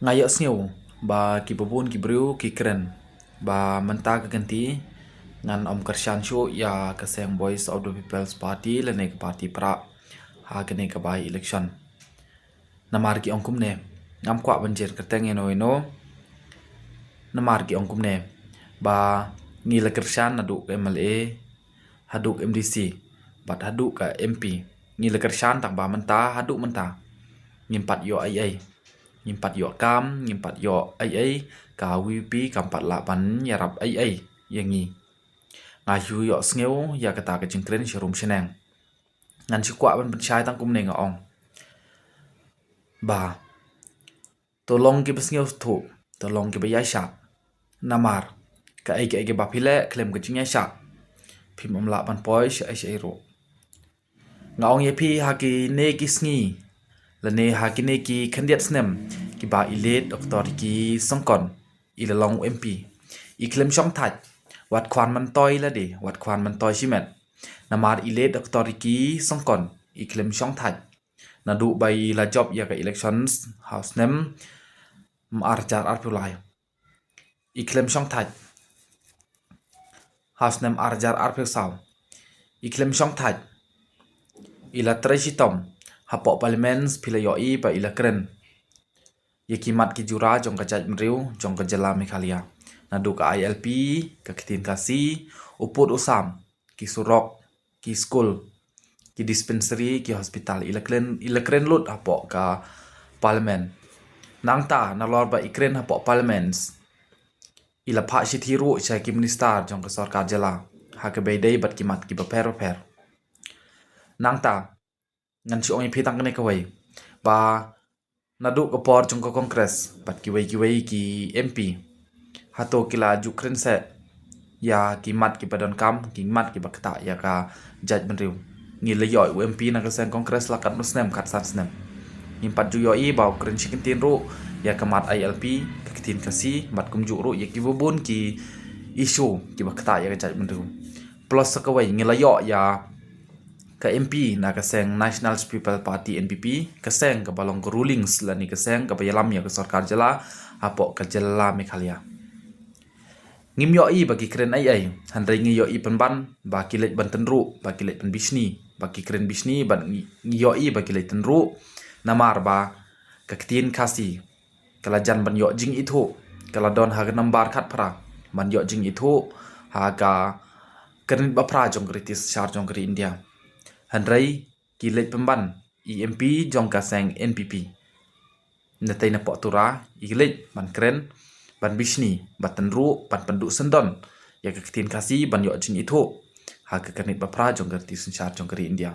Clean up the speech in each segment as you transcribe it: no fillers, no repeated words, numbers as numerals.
Ngayak sngeu ba ki babun ki briu ki kren ba menta ka ganti ngan om Kershan Shu ya kaseng Voice of the People's Party lene ka party pra ha kene ka bai election namar ki ongkum ne ngam kwa banjir kerteng eno namar ki ongkum ne ba ngila Kershan aduk MLA haduk MDC bat haduk ka MP ngila Kershan tak ba menta haduk menta ngimpat yo ai ngimpat yo kam ngimpat yo ai ka WP kampat la ban yarap ai yangi ngayu yo sngeu ya kata ka jingkren shirum sheneng ngan si kwa ban chai tang kum ne nga ong ba tolong ki besngeu thu tolong ki bayai sha namar ka ai ba phile klem ka jingya sha phim om la ban poi sha ai ro nga ong ye phi ha ki ne ki sngi lane ha ki ne ki khandiat snem ki ba ilet doktor ki songkon ilalong MP i klem shom that wat kwan man toy la de wat kwan man toy shimet namar ilet doktor ki songkon i klem shom that na du bai la job ya ka elections house nem arjar arpulai i klem shom that house nem arjar arpul saw i klem shom that ila tresitom hapo parliaments pilayoi ba ila kren yakimat ki jura jong ka jaj mriu jong ka jala Meghalaya nadu ka ILP ka kitin kasi uput usam ki surok ki school ki dispensary ki hospital ila kren lut hapo ka parliament nangta nalor ba ikren hapo parliaments ila pha shithiru cha ki minister jong ka sarkar jala ha ka beidei bat ki mat ki ba per nangta ngan si ong pitang kene kawai ba nadu ka por jong ka kongres bat ki wei ki MP hato kila jukren se ya ki mat ki padon kam ki mat ki bakta ya ka jaj benriu ngi le yoi MP na ka sen kongres la kat musnem kat san snem impat ju yoi ba kren chikin tin ru ya ka mat ILP ka kitin kasi mat kum ju ru ya ki bubun ki isu ki bakta ya ka jaj benriu plus ka wai ngi la yo ya ka MP na kaseng National People Party NPP kaseng ka balong ka rulings lani kaseng ka payalam ya ka sarkar jala apo ka jala Meghalaya ngim yo i bagi kren ai handai ngi yo i penban ba kilet ban tenru ba kilet pen bisni ba ki kren bisni ban ngi yo i ba kilet tenru namar ba ka ktin kasi kala jan ban yo jing ithu kala don ha nambar khat phra ban yo jing ithu ha ka kren ba phra jong kritis char jong kri India handai kilet pemban EMP jong kaseng NPP natai na potura ilet ban kren ban bisni batan ru ban pendu sendon ya ka kitin kasi ban yo jing ithu ha ka kanit ba phra jong gerti senchar jong kri India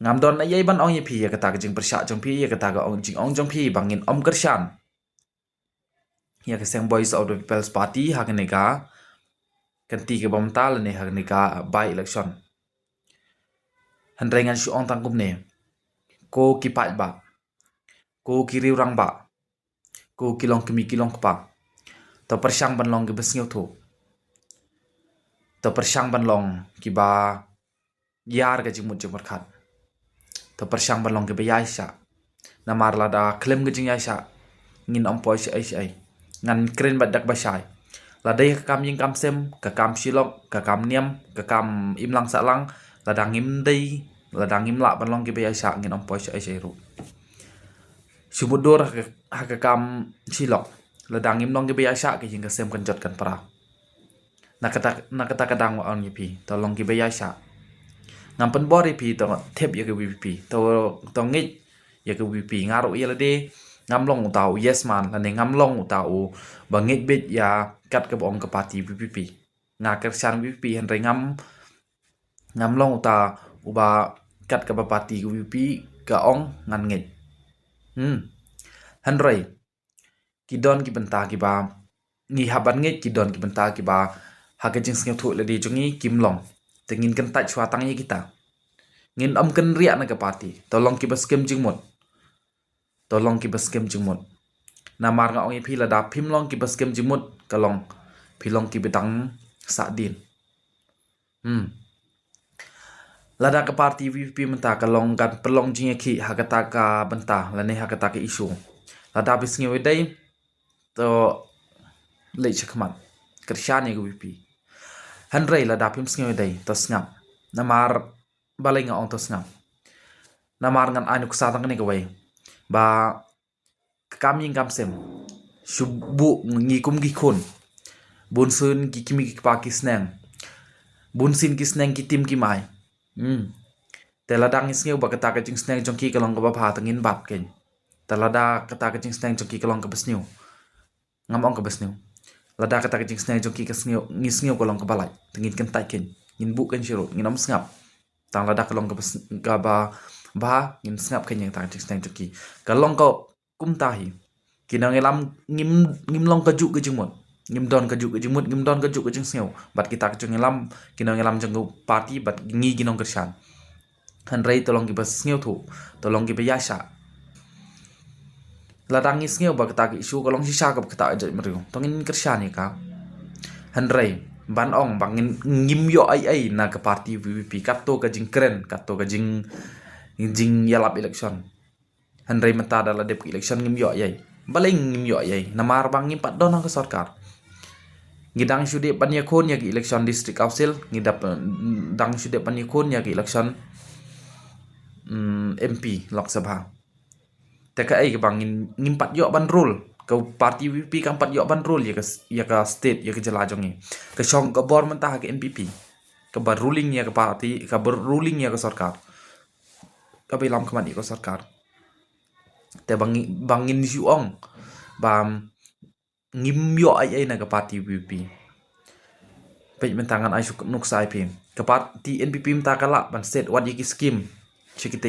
ngam don ayai ban ong ye phi ya kata ka jing persha jong phi ya kata ka ong jing ong jong phi bangin om Kershan ya kaseng Voice of the People's Party ha ka nega kanti ke bomtal ne ha nega by election handai ngan si ong tangkum ne ko kipat ba ko kiri rang ba ko kilong kimi kilong kpa to persang ban long ke besngeu thu to persang ban long ki ba yar ga jimut jimur khat to persang ban long ke bayai sha namar lada klem ga jing ya sha ngin om poi ai ngan kren bat dak ba shai ladai ka kam ying kam sem ka kam shilok ka kam niam ka kam imlang salang ladang im dei ladang im la ban long ke bayai sha ngin om poi ai ru sumudur ha ka kam silok ladang im long ke bayai sha ke jing ka sem kan jot kan para nakata kadang on yipi to long ke bayai sha ngam pen bori pi to thep ya ke VP to ngit ya ke VP ngaru ya la de ngam long tau yes man la ne ngam long tau bangit bit ya kat ke bong ke parti VP nga Kershan VP henry ngam long ta uba kat ke parti VP ka ong ngan ngit henry kidon ki benta ki ba ni haban ngit kidon ki benta ki ba ha ke jing sngeu thu le di jungi kim long tengin kan tai chwa tang ye kita ngin om kan ria na ke parti tolong ki baskem jingmut tolong ki baskem jingmut namar nga ong phi la da phim long ki baskem jingmut kalong philong ki betang sa din lada ke parti VP menta kalong kan perlong jing ki ha kata ka benta la ne ha kata ke isu lada bis ngewe dai to lei chakmat kersyani go pipi hanrei lada pim ngewe dai to snap namar balai nga ong to snap namar ngan anu kusatang ni gawai ba kami ngam sem shubu ngikum gikun bunsun gikimi gikpa kisneng bunsin kisneng kitim kimai teladang isngeu ba kata kajing sneng jongki kalong ka ba tangin bab ken telada kata kajing sneng jongki kalong ka besniu ngamong ka besniu lada kata kajing sneng jongki ka sneu ngisngeu kalong ka balai tangin ken tai ken ngin bu ken shiro ngin am ngap tang lada kalong ka ba ngin ngap ken yang tang kajing sneng jongki kalong ka kum tahi kinang elam ngim long ka ju ka jingmot ngim don ka ju ka jingmot ngim don ka ju ka jing sneu bat kita ka jing elam kinang elam jang party bat ngi ginong kershan hanrei tolong ki bas ngeu thu tolong ki bayasha ladang is ngeu ba kata ki isu kolong sisa ka kata ajai meriu tongin kershan ni ka hanrei ban ong bangin ngim yo ai na ka party VVP kato ka jing keren kato ka jing yalap election hanrei mata dala dep election ngim yo ai baling ngim yo ai namar bang ngim pat don ka sarkar ngidang sude panyakon ya ki election district council ngidap dang sude panyakon ya ki election MP Lok Sabha teka ai bang ngimpat yo ban rule ke parti VP kan pat yo ban rule ya ka state ya ke jelajong ke song ke bor mentah ke NPP ke bar ruling ya ke parti ke bar ruling ya ke sarkar ke bilam kemani ke sarkar te bangin siuong bam ngim yo ai na ke parti VP pe mentangan ai suk nuk sai pe ke parti NPP menta kala ban state wat yaki scheme kita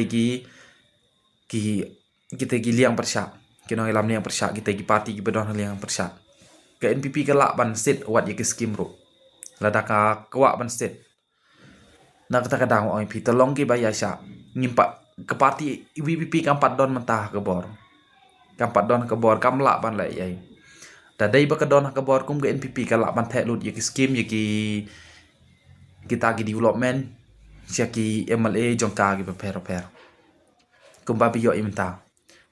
gi liang persyak kinong elam liang persyak kita gi parti gi bedon liang persyak ke NPP kala ban state wat ye ke skim ro lada ka kwa ban state na kata kadang oi pi tolong gi bayasha ngimpa ke parti VPP kampat don mentah ke bor kampat don ke bor kam la ban lai ai da dai ba ke don ke bor kum ke NPP kala ban the lut ye ke skim ye ki kita gi development syaki MLA jongka gi per kumba bi yo imta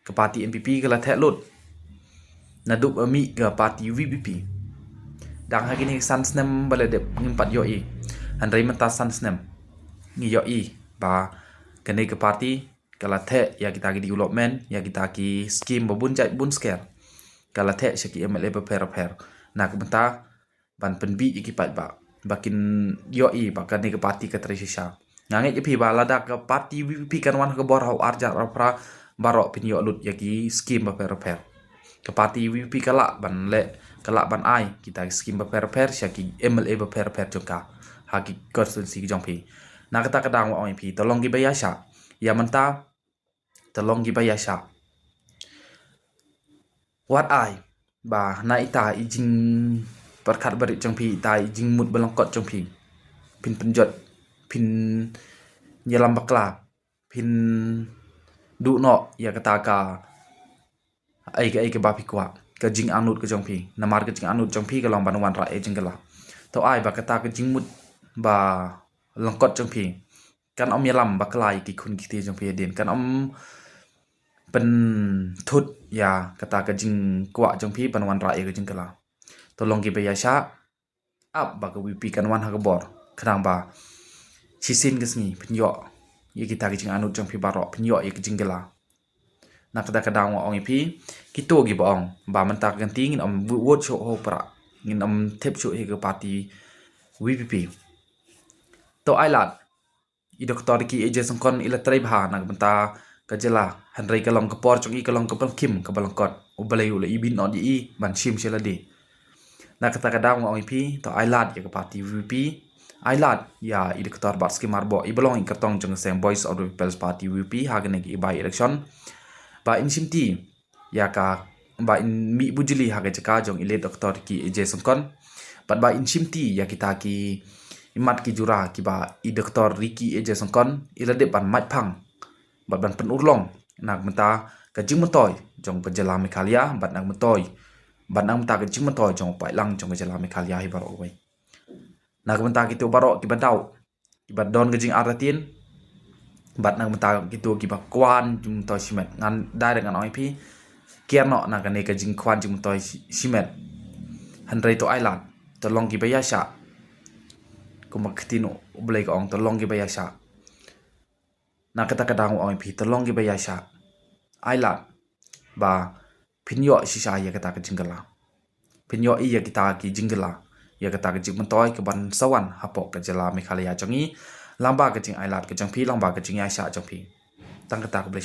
ke parti NPP ke la the lut na dup ami ke parti VPP dang ha gini san snem bale de ngimpat yo i handai menta san snem ngi yo i ba kene ke parti kala the ya kita gi development ya kita ki scheme babun jai bun scare kala the syaki MLA per na ke menta ban penbi ki pat ba bakin yo i ba kene ke parti ke tresisa nganget jepi ba lada ke parti VPP kan wan ke bor hau arja pra barok pin yo lut yaki scheme per ke parti VPP kala ban le kala ban ai kita scheme per syaki MLA per jongka haki konstitusi jongpi na kata kadang wa oi pi tolong gi bayasha ya menta tolong gi bayasha wat ai ba na ita ijing perkat berit jongpi ita ijing mut belangkot jongpi pin penjot pin nyelam bakla pin du no ya kata ka ai ke bapi kwa ke jing anut ke jongpi namar ke jing anut jongpi ke long banwan ra e jingala to ai ba kata ke jing mut ba lengkot jongpi kan om nyelam bakla ki kun ki te jongpi den kan om pen thut ya kata ke jing kwa jongpi banwan ra e ke jingala tolong ki bayasha ap ba ke wipi kan wan ha ke bor kadang ba sisin ke sini penyo ye kita ke jing anut jongpi barok penyo ye ke jingala na kada kadang wa ong pi kito gi bong ba man tak ganti ngin om wot sho ho pra ngin om tep sho he ke parti VPP to ailat i doktor ki eje songkon ila trai bha na benta ka jela hanrei ka long ka por chong i ka long ka kim ka balangkot u balai u le i bin on i ban sim sela de na kata kadang wa ong pi to ailat ye ke parti VPP ailat ya i doktor bat ski marbo i belong i kartong jong sem voice of the people's party VPP ha gane ki by election ba in simti ya ka ba in mi bujili ha ka jong ile doktor ki eje songkon ba in simti ya kita ki imat ki jura ki ba i doktor Riki eje songkon ila de ban mat phang ban pen urlong nak menta ka jing motoy jong penjela mekalia bat nak motoy ban ang menta ka jing motoy jong pai lang jong penjela mekalia hi baro wai nak menta ki tu baro ki badau ki badon ka jing aratin bat nang menta gitu ki ba kwan jum to simet ngan dai dengan oi pi kian no na kane ka jing kwan jing toy simet handrai to ailat to long ki baya sha kumaktino blai ka ong to long ki baya sha na kata kadang ong pi to long ki baya sha ailat ba pinyo sisa ya kata ka jinggala pinyo iya kita ki jinggala ya kata ka jing mentoy ke ban sawan hapok ka jala Meghalaya jongi lamba ka jing ailat ka jang pi lamba ka jing ya sha jang pi tang kata ka blai